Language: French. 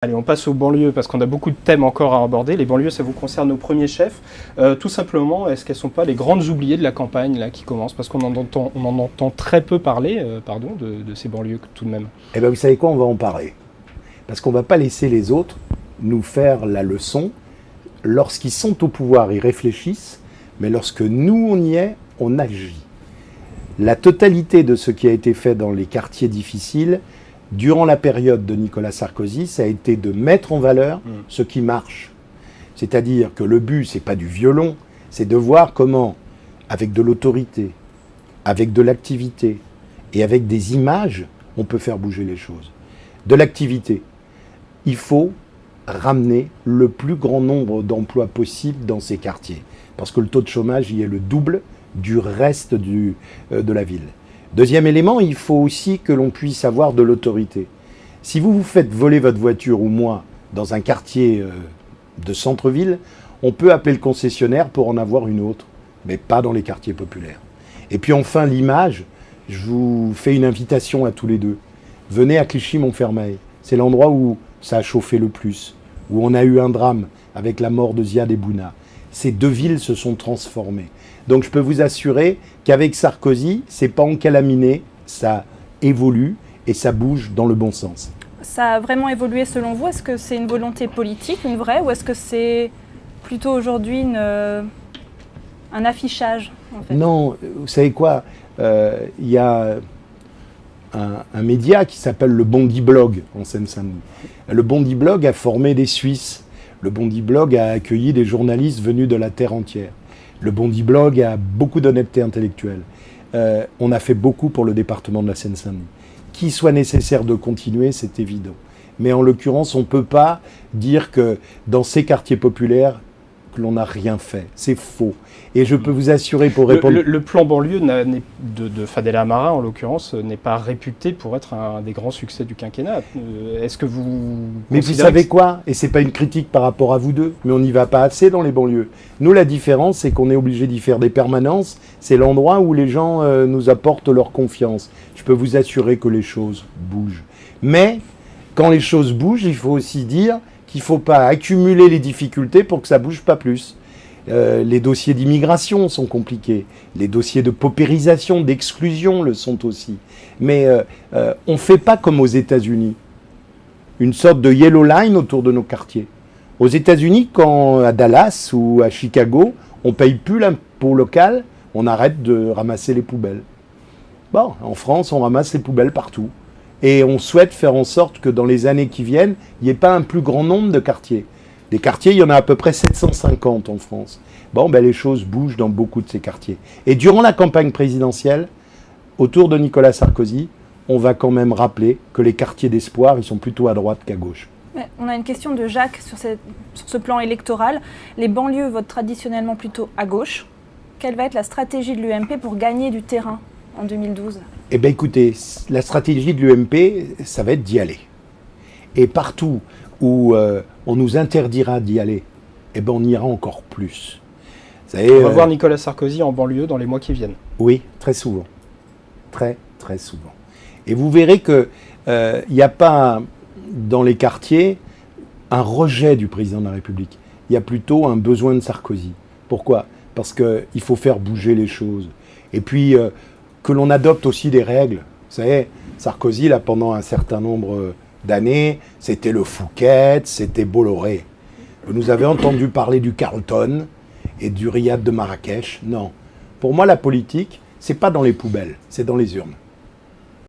Allez, on passe aux banlieues parce qu'on a beaucoup de thèmes encore à aborder. Les banlieues, ça vous concerne au premier chef. Tout simplement, est-ce qu'elles ne sont pas les grandes oubliées de la campagne là, qui commence? Parce qu'on en entend très peu parler de ces banlieues tout de même. Eh bien, vous savez quoi, on va en parler. Parce qu'on ne va pas laisser les autres nous faire la leçon. Lorsqu'ils sont au pouvoir, ils réfléchissent, mais lorsque nous, on y est, on agit. La totalité de ce qui a été fait dans les quartiers difficiles, durant la période de Nicolas Sarkozy, ça a été de mettre en valeur ce qui marche. C'est-à-dire que le but, ce n'est pas du violon, c'est de voir comment, avec de l'autorité, avec de l'activité et avec des images, on peut faire bouger les choses. De l'activité, il faut ramener le plus grand nombre d'emplois possible dans ces quartiers. Parce que le taux de chômage y est le double du reste de la ville. Deuxième élément, il faut aussi que l'on puisse avoir de l'autorité. Si vous vous faites voler votre voiture ou moi dans un quartier de centre-ville, on peut appeler le concessionnaire pour en avoir une autre, mais pas dans les quartiers populaires. Et puis enfin, l'image, je vous fais une invitation à tous les deux. Venez à Clichy-Montfermeil. C'est l'endroit où ça a chauffé le plus, où on a eu un drame avec la mort de Ziad Ebouna. Ces deux villes se sont transformées. Donc je peux vous assurer qu'avec Sarkozy, c'est pas encalaminé, ça évolue et ça bouge dans le bon sens. Ça a vraiment évolué selon vous? Est-ce que c'est une volonté politique, une vraie, ou est-ce que c'est plutôt aujourd'hui un affichage en fait? Non, vous savez quoi, y a un média qui s'appelle le Bondi Blog en Seine-Saint-Denis. Le Bondi Blog a formé des Suisses. Le Bondi Blog a accueilli des journalistes venus de la terre entière. Le Bondi Blog a beaucoup d'honnêteté intellectuelle. On a fait beaucoup pour le département de la Seine-Saint-Denis. Qu'il soit nécessaire de continuer, c'est évident. Mais en l'occurrence, on ne peut pas dire que dans ces quartiers populaires, que l'on n'a rien fait. C'est faux. Et je peux vous assurer pour répondre... Le plan banlieue de Fadela Amara, en l'occurrence, n'est pas réputé pour être un des grands succès du quinquennat. Est-ce que vous... Mais vous savez quoi? Et c'est pas une critique par rapport à vous deux, mais on n'y va pas assez dans les banlieues. Nous, la différence, c'est qu'on est obligé d'y faire des permanences. C'est l'endroit où les gens nous apportent leur confiance. Je peux vous assurer que les choses bougent. Mais quand les choses bougent, il faut aussi dire qu'il ne faut pas accumuler les difficultés pour que ça ne bouge pas plus. Les dossiers d'immigration sont compliqués. Les dossiers de paupérisation, d'exclusion le sont aussi. Mais on ne fait pas comme aux États-Unis. Une sorte de yellow line autour de nos quartiers. Aux États-Unis, quand à Dallas ou à Chicago, on ne paye plus l'impôt local, on arrête de ramasser les poubelles. Bon, en France, on ramasse les poubelles partout. Et on souhaite faire en sorte que dans les années qui viennent, il n'y ait pas un plus grand nombre de quartiers. Des quartiers, il y en a à peu près 750 en France. Bon, ben les choses bougent dans beaucoup de ces quartiers. Et durant la campagne présidentielle, autour de Nicolas Sarkozy, on va quand même rappeler que les quartiers d'espoir, ils sont plutôt à droite qu'à gauche. On a une question de Jacques sur ce plan électoral. Les banlieues votent traditionnellement plutôt à gauche. Quelle va être la stratégie de l'UMP pour gagner du terrain en 2012 ? Eh bien écoutez, la stratégie de l'UMP, ça va être d'y aller. Et partout où on nous interdira d'y aller, eh ben on ira encore plus. Vous savez, on va voir Nicolas Sarkozy en banlieue dans les mois qui viennent. Oui, très souvent. Très, très souvent. Et vous verrez qu'il n'y a pas dans les quartiers un rejet du président de la République. Il y a plutôt un besoin de Sarkozy. Pourquoi ? Parce qu'il faut faire bouger les choses. Et puis... que l'on adopte aussi des règles. Vous savez, Sarkozy, là, pendant un certain nombre d'années, c'était le Fouquet, c'était Bolloré. Vous nous avez entendu parler du Carlton et du Riad de Marrakech. Non. Pour moi, la politique, c'est pas dans les poubelles, c'est dans les urnes.